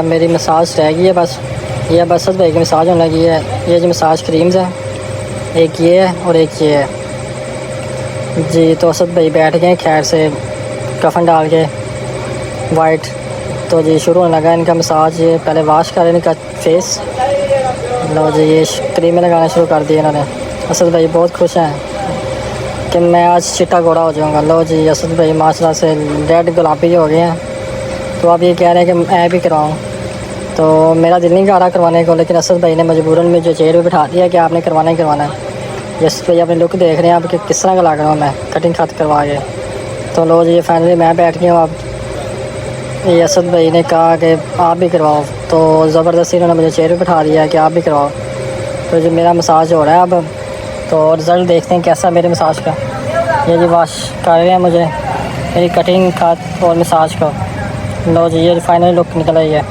मेरी मसाज रह गई है बस। ये अब असद भाई की मसाज होने लगी है। ये जो मसाज क्रीम्स है, एक ये है और एक ये है जी। तो असद भाई बैठ गए खैर से कफन डाल के वाइट। तो जी शुरू होने लगा इनका मसाज। ये पहले वॉश करें इनका फेस। लो जी ये क्रीमें लगाना शुरू कर दी इन्होंने। असद भाई बहुत खुश हैं कि मैं आज चिट्टा घोड़ा हो जाऊँगा। लो जी असद भाई माशाल्लाह से रेड गुलाबी हो गए हैं। तो अब ये कह रहे हैं कि मैं भी करवाऊँ। तो मेरा दिल नहीं कर रहा करवाने को, लेकिन असद भाई ने मजबूरन में जो चेयर पे बिठा दिया कि आपने करवाना ही करवाना है। असद भाई अपने लुक देख रहे हैं आप कि किस तरह का लग रहा हूँ मैं कटिंग खत करवा के। तो लो जी फाइनली मैं बैठ गया हूँ। अब ये असद भाई ने कहा कि आप भी करवाओ, तो ज़बरदस्ती उन्होंने मुझे चेयर पे बिठा दिया कि आप भी करवाओ। तो जो मेरा मसाज हो रहा है अब, तो रिज़ल्ट देखते हैं कैसा मेरे मसाज का। ये जी वॉश कर रहे हैं मुझे मेरी कटिंग खत और मसाज का। लो जी ये फाइनल लुक निकल आई है।